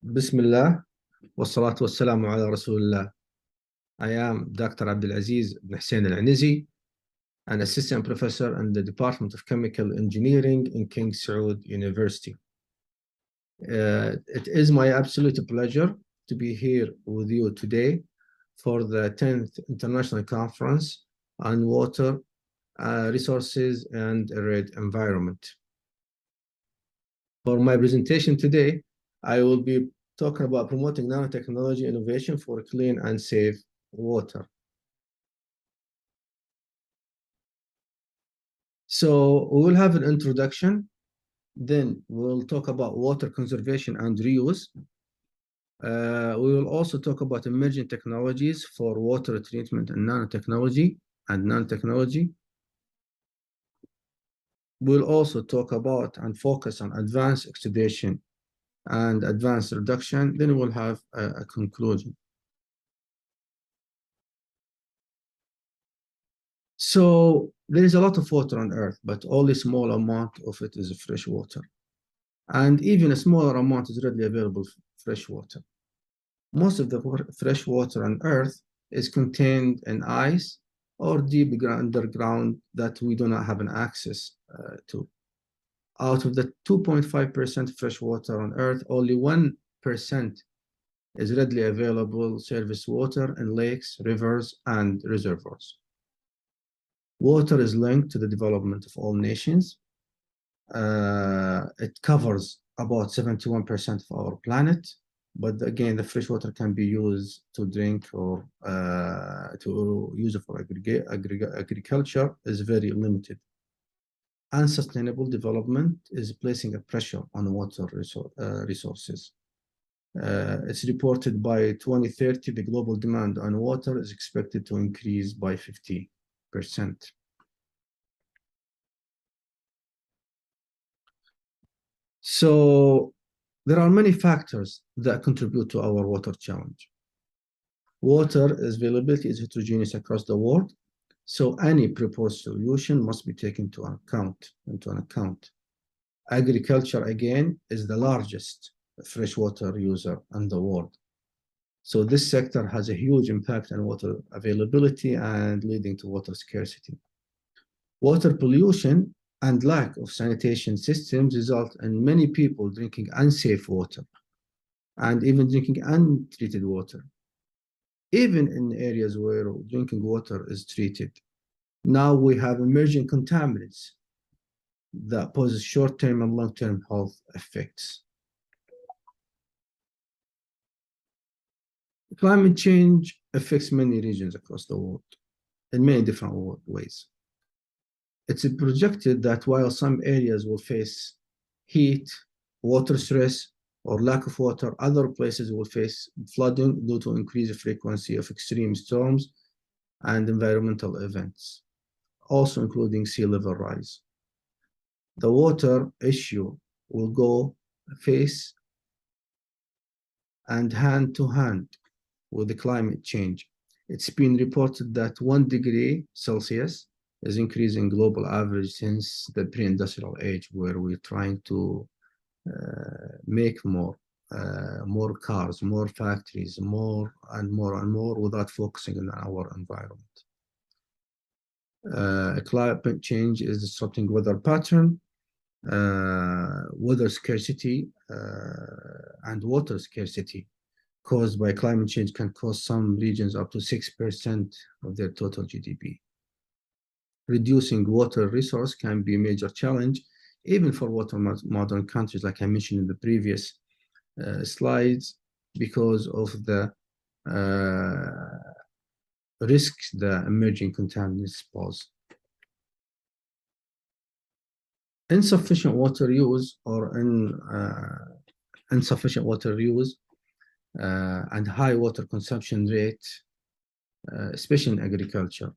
Bismillah, wassalatu wassalamu ala Rasulullah. I am Dr. Abdulaziz Al Anazi, an assistant professor in the Department of Chemical Engineering in King Saud University. It is my absolute pleasure to be here with you today for the 10th International Conference on Water Resources and Arid Environment. For my presentation today, I will be talking about promoting nanotechnology innovation for clean and safe water. So we will have an introduction, then we'll talk about water conservation and reuse. We will also talk about emerging technologies for water treatment and nanotechnology. We'll also talk about and focus on advanced oxidation and advanced reduction. Then we'll have a conclusion. So there is a lot of water on Earth, but only a small amount of it is fresh water. And even a smaller amount is readily available fresh water. Most of the fresh water on Earth is contained in ice or deep underground that we do not have an access to. Out of the 2.5% fresh water on Earth, only 1% is readily available surface water in lakes, rivers, and reservoirs. Water is linked to the development of all nations. It covers about 71% of our planet, but again, the fresh water can be used to drink or to use it for agriculture is very limited. Unsustainable development is placing a pressure on water resources. It's reported by 2030, the global demand on water is expected to increase by 50%. So there are many factors that contribute to our water challenge. Water availability is heterogeneous across the world, so any proposed solution must be taken into account. Agriculture, again, is the largest freshwater user in the world. So this sector has a huge impact on water availability and leading to water scarcity. Water pollution and lack of sanitation systems result in many people drinking unsafe water and even drinking untreated water, even in areas where drinking water is treated. Now we have emerging contaminants that pose short-term and long-term health effects. Climate change affects many regions across the world in many different ways. It's projected that while some areas will face heat, water stress, or lack of water, other places will face flooding due to increased frequency of extreme storms and environmental events, also including sea level rise. The water issue will go face and hand to hand with the climate change. It's been reported that 1 degree Celsius is increasing global average since the pre-industrial age, where we're trying to make more cars, more factories, more and more without focusing on our environment. Climate change is disrupting weather pattern, weather scarcity and water scarcity caused by climate change can cost some regions up to 6% of their total GDP. Reducing water resource can be a major challenge, even for water modern countries, like I mentioned in the previous slides, because of the risks the emerging contaminants pose. Insufficient water use and high water consumption rate, especially in agriculture.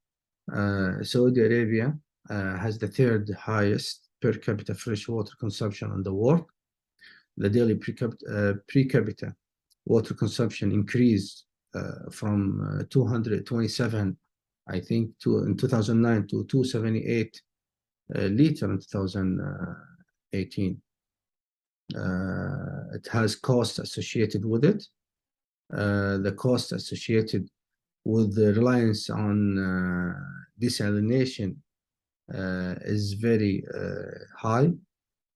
Saudi Arabia has the third highest per capita freshwater consumption in the world. The daily per capita water consumption increased from 227, I think, in 2009 to 278 liter in 2018. It has costs associated with it. The cost associated with the reliance on desalination is very high.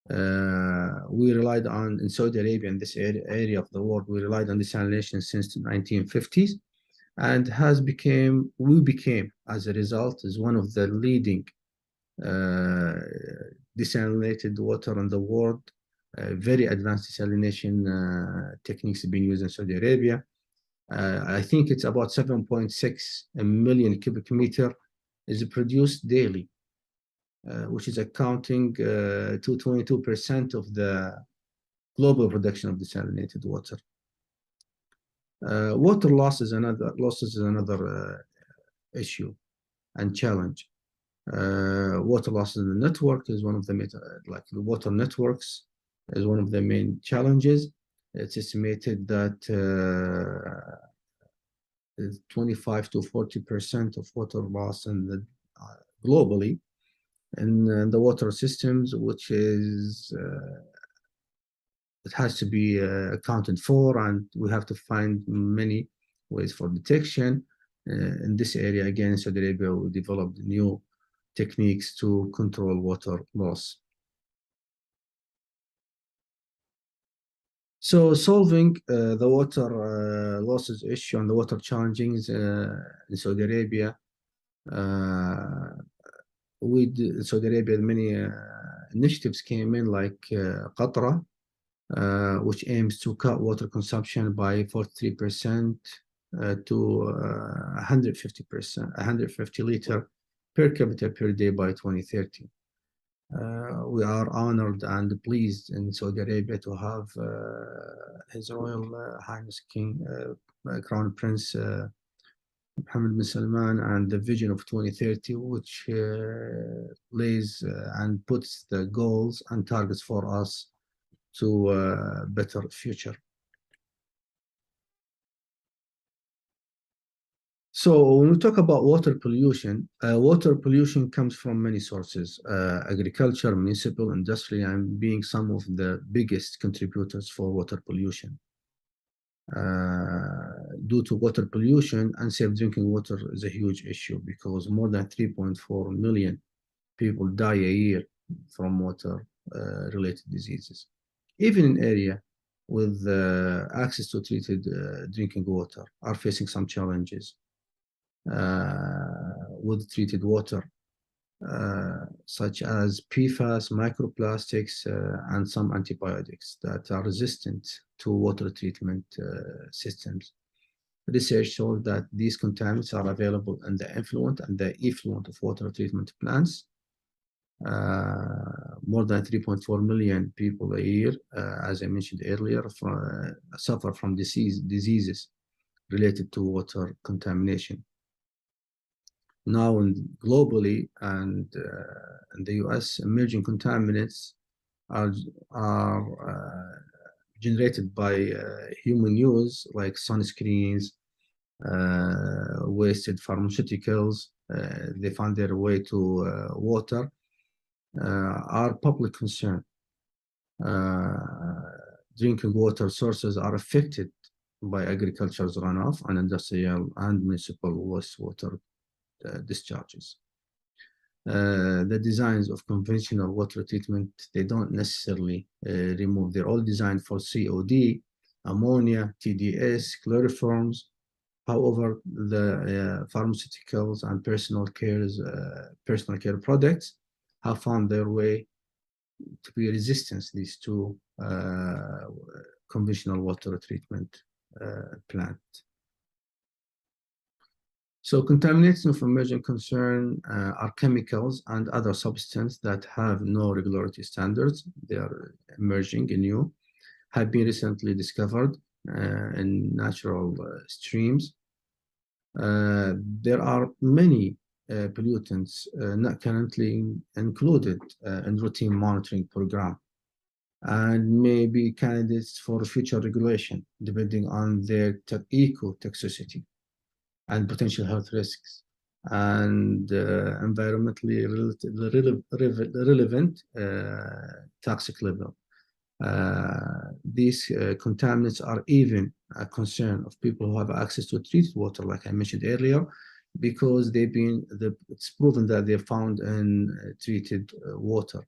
We relied on, in Saudi Arabia, in this area of the world, we relied on desalination since the 1950s, and we became, as a result, as one of the leading desalinated water in the world. Very advanced desalination techniques being used in Saudi Arabia. I think it's about 7.6 million cubic meter is produced daily, which is accounting to 22% of the global production of desalinated water. Water loss is another issue and challenge. Water loss in the network is one of the like the water networks is one of the main challenges. It's estimated that 25 to 40% of water loss in the globally in the water systems, which is it has to be accounted for, and we have to find many ways for detection. In this area, again, in Saudi Arabia, we developed new techniques to control water loss. So solving the water losses issue and the water challenges in Saudi Arabia, Saudi Arabia, many initiatives came in like Qatra, which aims to cut water consumption by 43% to 150%, 150 liter per capita per day by 2030. We are honored and pleased in Saudi Arabia to have His Royal Highness King Crown Prince Mohammed bin Salman and the vision of 2030, which lays and puts the goals and targets for us to a better future. So when we talk about water pollution comes from many sources, agriculture, municipal, industrial, and being some of the biggest contributors for water pollution. Due to water pollution, unsafe drinking water is a huge issue because more than 3.4 million people die a year from water-related diseases. Even in area with access to treated drinking water are facing some challenges with treated water, such as PFAS, microplastics, and some antibiotics that are resistant to water treatment systems. Research shows that these contaminants are available in the effluent and the effluent of water treatment plants. More than 3.4 million people a year, as I mentioned earlier, suffer from diseases related to water contamination. Now, globally and in the US, emerging contaminants are generated by human use, like sunscreens, wasted pharmaceuticals. They find their way to water. Are public concern. Drinking water sources are affected by agriculture's runoff and industrial and municipal wastewater discharges. The designs of conventional water treatment, they don't necessarily remove. They're all designed for COD, ammonia, TDS, chloroforms. However, the pharmaceuticals and personal care products have found their way to be resistant to these two conventional water treatment plants. So contaminants of emerging concern are chemicals and other substances that have no regulatory standards. They are emerging and new, have been recently discovered in natural streams. There are many pollutants not currently included in routine monitoring program and may be candidates for future regulation depending on their ecotoxicity and potential health risks and environmentally relevant toxic level. These contaminants are even a concern of people who have access to treated water, like I mentioned earlier, because it's proven that they're found in treated water.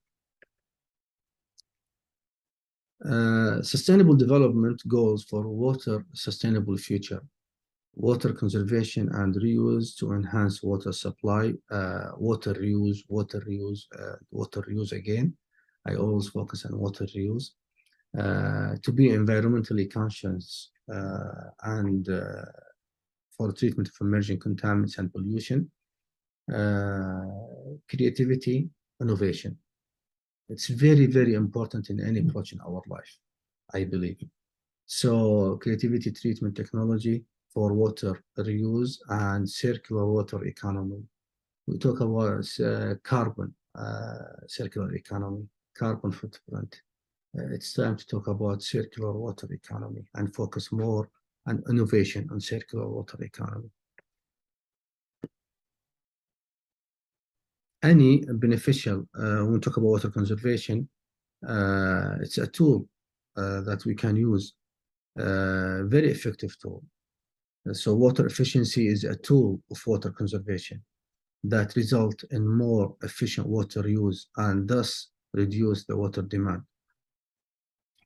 Sustainable development goals for water sustainable future. Water conservation and reuse to enhance water supply, water reuse, water reuse again. I always focus on water reuse. To be environmentally conscious and for treatment of emerging contaminants and pollution, creativity, innovation. It's very, very important in any approach in our life, I believe. So creativity treatment technology for water reuse and circular water economy. We talk about carbon, circular economy, carbon footprint. It's time to talk about circular water economy and focus more on innovation on circular water economy. Any beneficial, when we talk about water conservation, it's a tool that we can use, very effective tool. So water efficiency is a tool of water conservation that result in more efficient water use and thus reduce the water demand.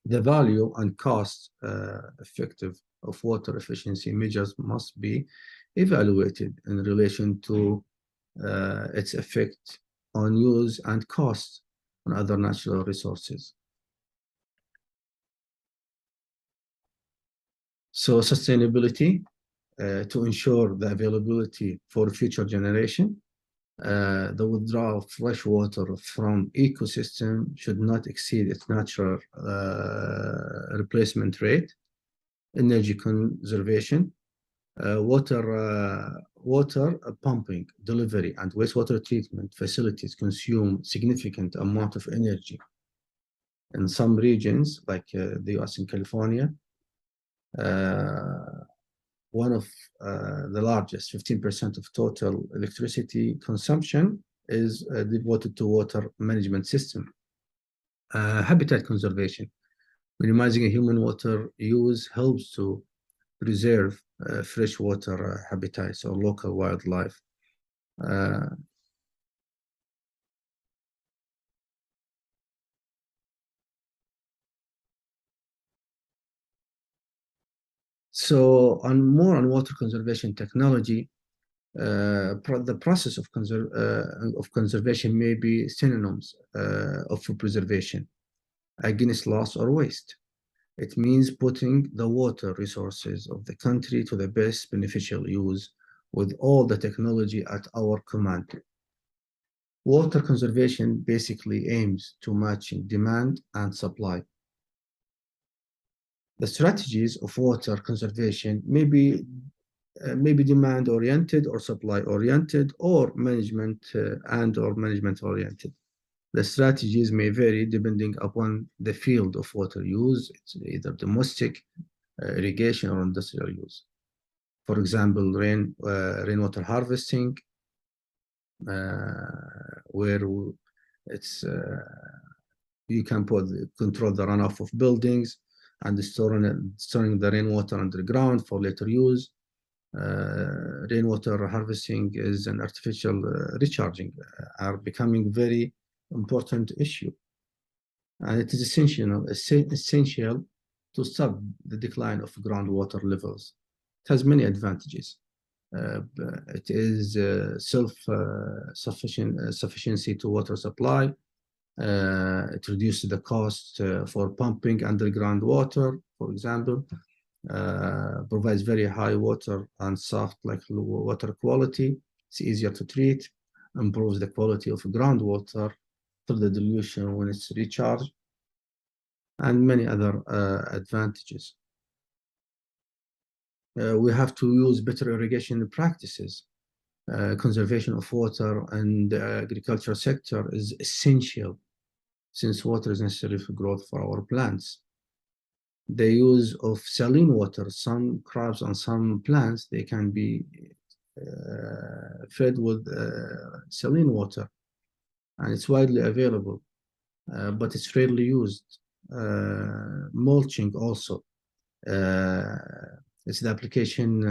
The value and cost effective of water efficiency measures must be evaluated in relation to its effect on use and cost on other natural resources. So sustainability to ensure the availability for future generation. The withdrawal of fresh water from ecosystem should not exceed its natural replacement rate. Energy conservation, water pumping, delivery, and wastewater treatment facilities consume significant amount of energy. In some regions, like the US and California, one of the largest, 15% of total electricity consumption is devoted to water management system. Habitat conservation. Minimizing human water use helps to preserve freshwater habitats or local wildlife. So more on water conservation technology, the process of conservation may be synonyms of preservation against loss or waste. It means putting the water resources of the country to the best beneficial use with all the technology at our command. Water conservation basically aims to matching demand and supply. The strategies of water conservation may be demand-oriented or supply-oriented or management management-oriented. The strategies may vary depending upon the field of water use. It's either domestic, irrigation, or industrial use. For example, rainwater harvesting, where it's you can control the runoff of buildings and storing the rainwater underground for later use. Rainwater harvesting is an artificial recharging are becoming very important issue, and it is essential to stop the decline of groundwater levels. It has many advantages. It is sufficiency to water supply. It reduces the cost for pumping underground water, for example. Provides very high water and soft like water quality. It's easier to treat, improves the quality of groundwater through the dilution when it's recharged, and many other advantages. We have to use better irrigation practices. Conservation of water and the agriculture sector is essential since water is necessary for growth for our plants. The use of saline water, some crops and some plants, they can be fed with saline water, and it's widely available, but it's rarely used. Mulching also. It's the application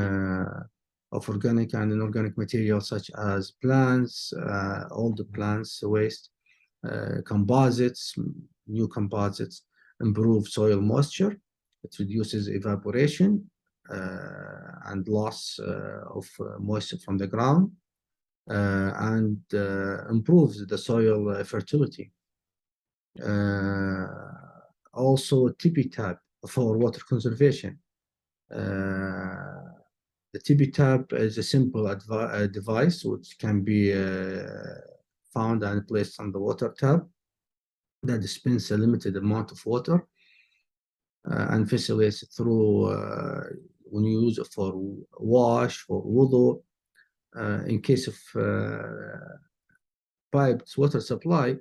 of organic and inorganic materials such as plants, old plants waste, composites, new composites, improve soil moisture. It reduces evaporation and loss of moisture from the ground, and improves the soil fertility. Also, tippy tap for water conservation. The tippy tap is a simple device which can be found and placed on the water tap that dispenses a limited amount of water and facilitates through when you use it for wash, for wudu. In case of piped water supply,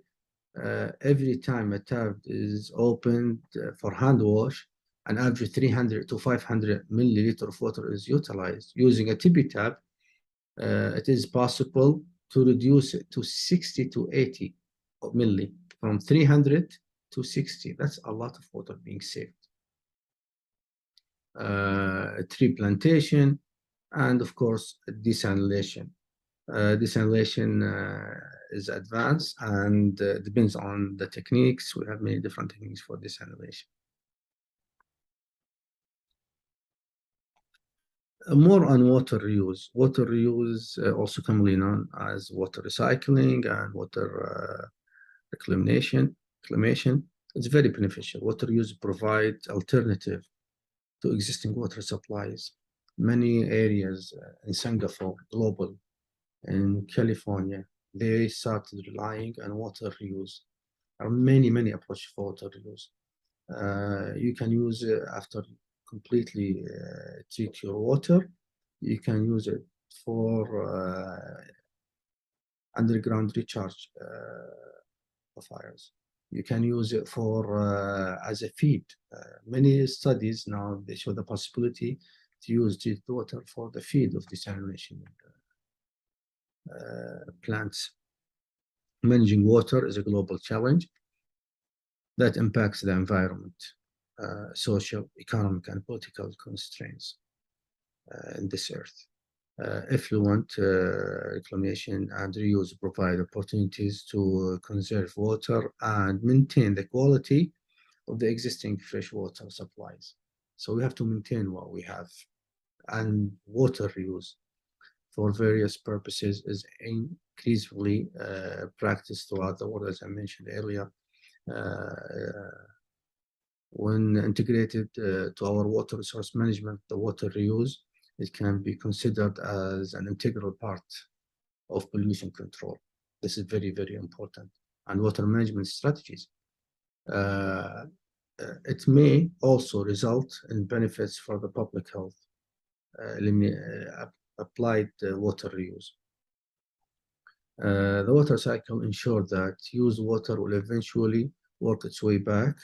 every time a tap is opened for hand wash, an average 300 to 500 milliliter of water is utilized. Using a tippy tap, it is possible to reduce it to 60 to 80 milli, from 300 to 60. That's a lot of water being saved. Tree plantation, and of course, desalination. Desalination is advanced and depends on the techniques. We have many different techniques for desalination. More on water reuse. Water reuse, also commonly known as water recycling and water reclamation. It's very beneficial. Water reuse provides alternative to existing water supplies. Many areas in Singapore, global, in California, they started relying on water reuse. There are many approaches for water reuse. You can use it after completely treat your water. You can use it for underground recharge fires. You can use it for as a feed. Many studies now they show the possibility to use treated water for the feed of desalination plants. Managing water is a global challenge that impacts the environment, social, economic, and political constraints in this earth. Effluent reclamation and reuse provide opportunities to conserve water and maintain the quality of the existing freshwater supplies. So we have to maintain what we have, and water reuse for various purposes is increasingly practiced throughout the world, as I mentioned earlier. When integrated to our water resource management, the water reuse, it can be considered as an integral part of pollution control. This is very important. And water management strategies. It may also result in benefits for the public health, applied water reuse. The water cycle ensures that used water will eventually work its way back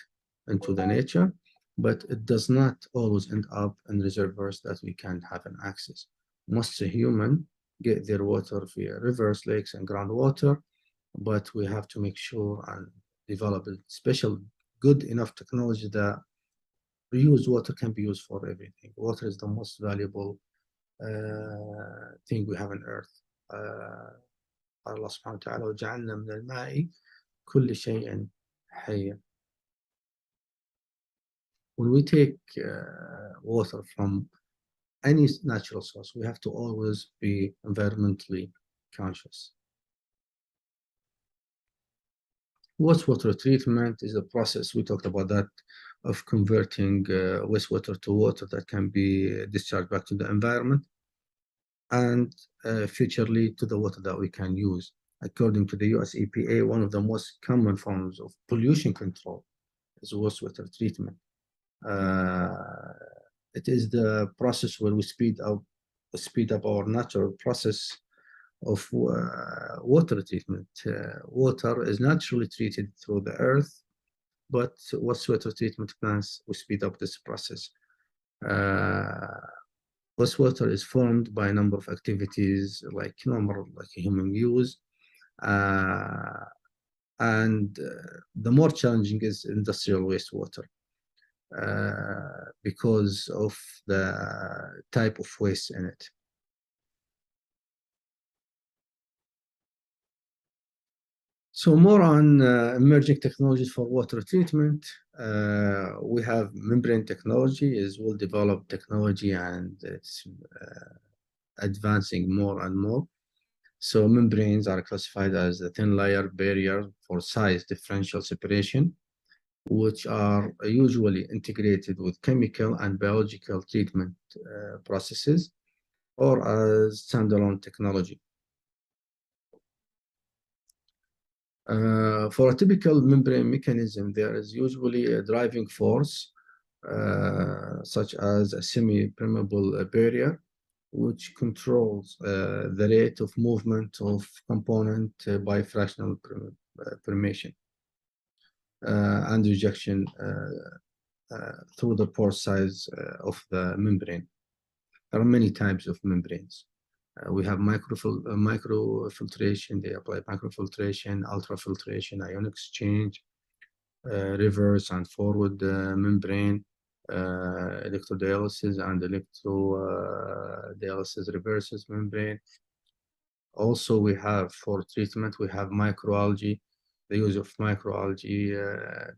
into the nature, but it does not always end up in reservoirs that we can have an access. Most humans get their water via rivers, lakes, and groundwater, but we have to make sure and develop a special good enough technology that reused water can be used for everything. Water is the most valuable thing we have on earth. Allah subhanahu wa ta'ala وجعلنا من الماء كل شيء حي. When we take water from any natural source, we have to always be environmentally conscious. Wastewater treatment is a process, we talked about that, of converting wastewater to water that can be discharged back to the environment and futurely to the water that we can use. According to the US EPA, one of the most common forms of pollution control is wastewater treatment. It is the process where we speed up our natural process of water treatment. Water is naturally treated through the earth, but wastewater treatment plants will speed up this process. Wastewater is formed by a number of activities like normal, like human use, and the more challenging is industrial wastewater because of the type of waste in it. So more on emerging technologies for water treatment. We have membrane technology is well-developed technology, and it's advancing more and more. So membranes are classified as a thin layer barrier for size differential separation, which are usually integrated with chemical and biological treatment processes or as standalone technology. For a typical membrane mechanism, there is usually a driving force, such as a semi-permeable barrier, which controls the rate of movement of component by fractional permeation and rejection through the pore size of the membrane. There are many types of membranes. We have microfiltration, they apply microfiltration, ultrafiltration, ion exchange, reverse and forward membrane, electrodialysis and electrodialysis reverses membrane. Also, we have for treatment, we have microalgae. The use of microalgae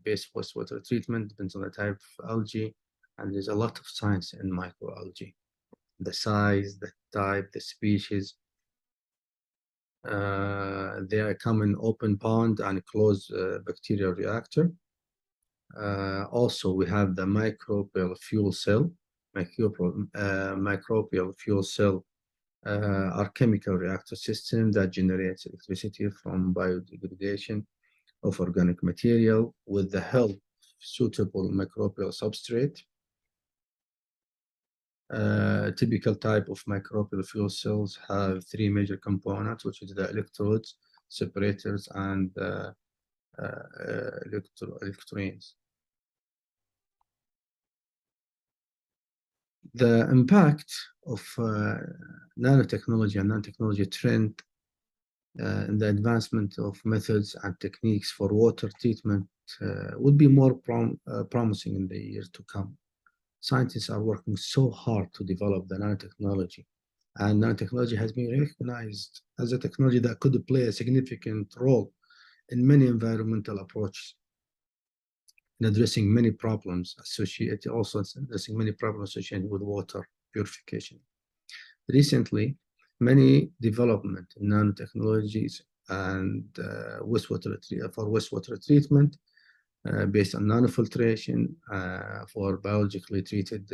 based wastewater treatment depends on the type of algae, and there's a lot of science in microalgae. The size, the type, the species. They are common open pond and closed bacterial reactor. Also, we have the microbial fuel cell. Microbial fuel cell are chemical reactor system that generates electricity from biodegradation of organic material with the help of suitable microbial substrate. Typical type of microbial fuel cells have three major components, which is the electrodes, separators, and electrons. The impact of nanotechnology and nanotechnology trend in the advancement of methods and techniques for water treatment would be more promising in the years to come. Scientists are working so hard to develop the nanotechnology, and nanotechnology has been recognized as a technology that could play a significant role in many environmental approaches, in addressing many problems associated, also addressing many problems associated with water purification. Recently, many development in nanotechnologies and for wastewater treatment based on nanofiltration for biologically treated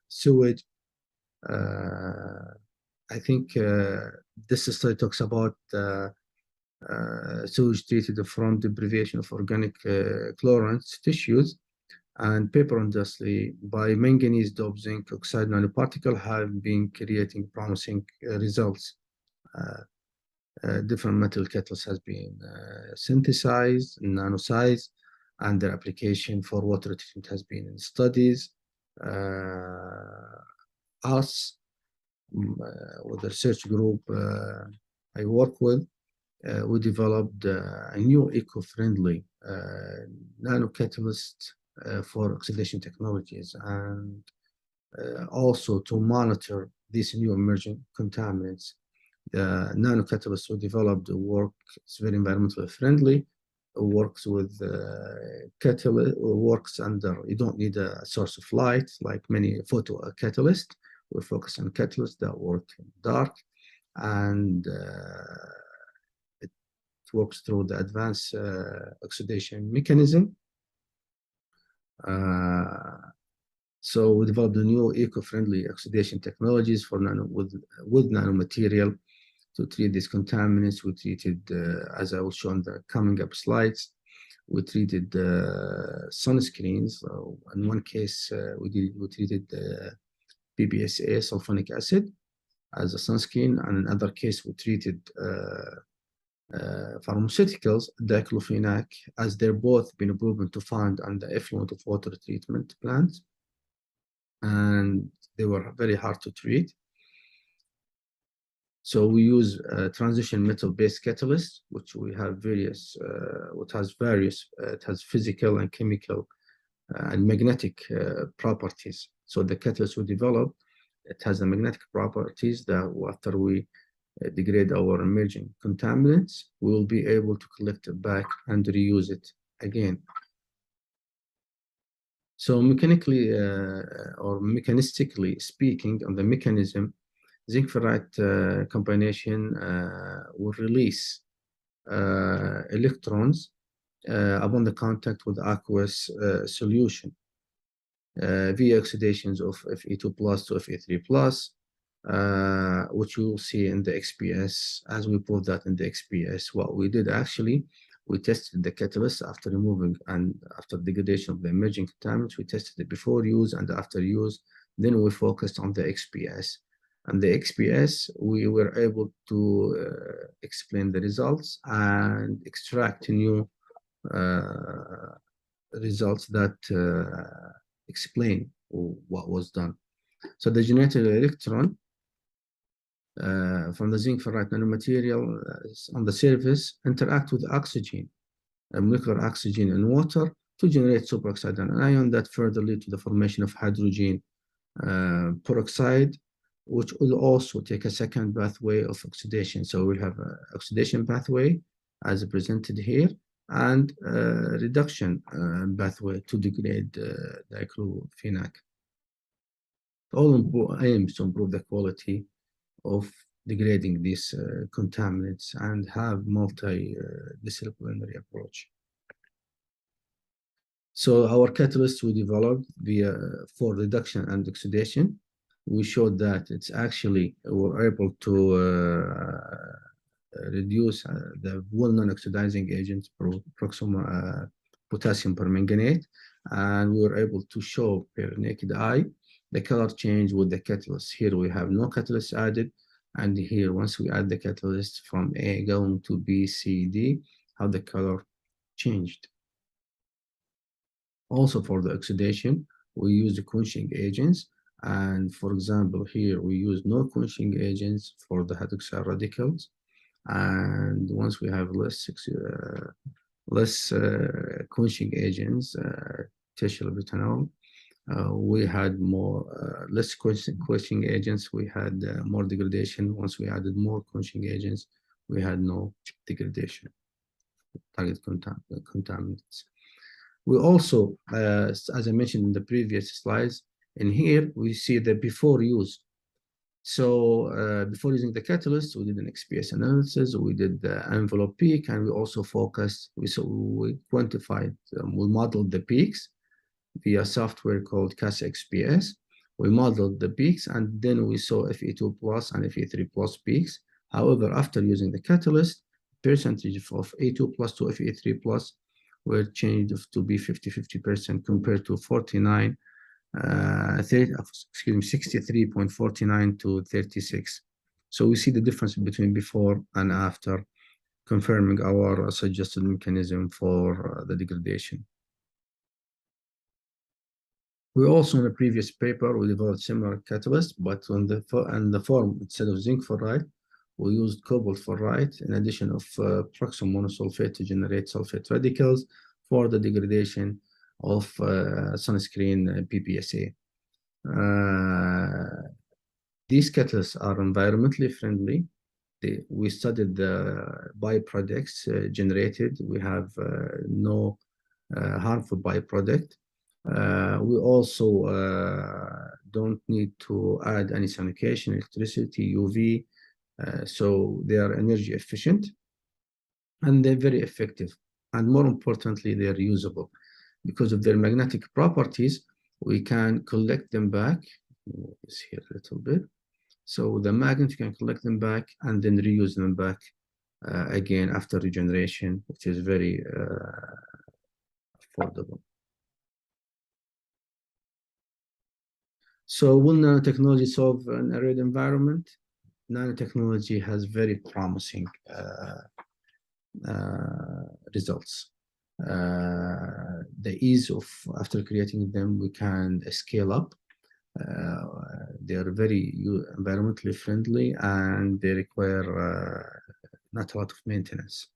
sewage. I think this study talks about sewage treated from deprivation of organic chlorines tissues, and paper industry by manganese dope zinc oxide nanoparticle have been creating promising results. Different metal catalysts has been synthesized in nano size, and their application for water treatment has been in studies. Us, with the research group I work with, we developed a new eco-friendly nano catalyst for oxidation technologies, and also to monitor these new emerging contaminants. The nano catalyst we developed it's very environmentally friendly. It works with catalyst, works under, you don't need a source of light like many photo catalysts. We focus on catalysts that work in dark, and it works through the advanced oxidation mechanism. So we developed a new eco-friendly oxidation technologies for with nanomaterial to treat these contaminants. We treated, as I will show on the coming up slides, we treated sunscreens. In one case, we treated PBSA, sulfonic acid, as a sunscreen, and in another case, we treated pharmaceuticals, diclofenac, as they're both been proven to find on the effluent of water treatment plants, and they were very hard to treat. So we use transition metal-based catalyst, which we have various, it has physical and chemical and magnetic properties. So the catalyst we develop, it has the magnetic properties that after we degrade our emerging contaminants, we will be able to collect it back and reuse it again. So mechanically or mechanistically speaking, on the mechanism, zinc ferrite combination will release electrons upon the contact with aqueous solution via oxidations of Fe2 plus to Fe3 plus, which you will see in the XPS, as we proved that in the XPS. What we did actually, we tested the catalyst after removing and after degradation of the emerging contaminants. We tested it before use and after use. Then we focused on the XPS. And the XPS, we were able to explain the results and extract new results that explain what was done. So the generated electron from the zinc ferrite nanomaterial on the surface interact with oxygen, molecular oxygen and water to generate superoxide anion that further lead to the formation of hydrogen peroxide, which will also take a second pathway of oxidation. So we'll have an oxidation pathway as presented here, and reduction pathway to degrade diclofenac. All aims to improve the quality of degrading these contaminants and have multi-disciplinary approach. So our catalysts we developed for reduction and oxidation. We showed that it's actually we're able to reduce the non-oxidizing agents, potassium permanganate, and we were able to show per naked eye the color change with the catalyst. Here we have no catalyst added, and here once we add the catalyst from A going to B, C, D, how the color changed. Also for the oxidation, we use the quenching agents, and for example here we use no quenching agents for the hydroxyl radicals, and once we have less quenching agents, tiotropitanol, we had more less quenching agents, we had more degradation. Once we added more quenching agents, we had no degradation, target contaminants. We also, as I mentioned in the previous slides, in here we see the before use. So before using the catalyst, we did an XPS analysis, we did the envelope peak, and we also focused, we quantified, we modeled the peaks via software called CASA XPS. We modeled the peaks, and then we saw Fe2 plus and Fe3 plus peaks. However, after using the catalyst, percentage of A2 plus to Fe3 plus were changed to be 50-50% compared to 63.49 to 36. So we see the difference between before and after, confirming our suggested mechanism for the degradation. We also, in a previous paper, we developed similar catalyst, but in the form, instead of zinc ferrite, we used cobalt ferrite in addition of proxy monosulfate to generate sulfate radicals for the degradation of sunscreen PPSA. These catalysts are environmentally friendly. We studied the byproducts generated. We have no harmful byproduct. We also don't need to add any sonication, electricity, UV, so they are energy efficient, and they're very effective. And more importantly, they're usable. Because of their magnetic properties, we can collect them back. Move this here a little bit. So the magnet, you can collect them back and then reuse them back again after regeneration, which is very affordable. So will nanotechnology solve an arid environment? Nanotechnology has very promising results. The ease of, after creating them, we can scale up. Uh, they are very environmentally friendly and they require not a lot of maintenance.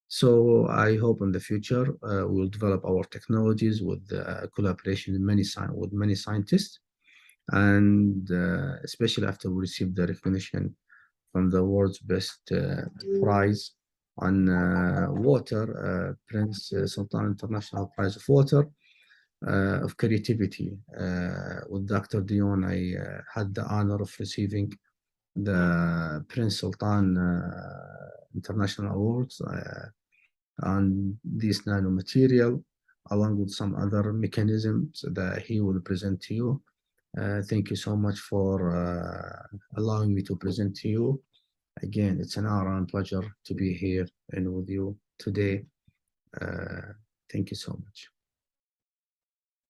So I hope in the future we'll develop our technologies with collaboration with many scientists, and especially after we receive the recognition from the world's best prize on water, Prince Sultan International Prize of Water of Creativity. With Dr. Dion, I had the honor of receiving the Prince Sultan International Awards on this nanomaterial, along with some other mechanisms that he will present to you. Thank you so much for allowing me to present to you. Again, it's an honor and pleasure to be here and with you today. Uh, Thank you so much.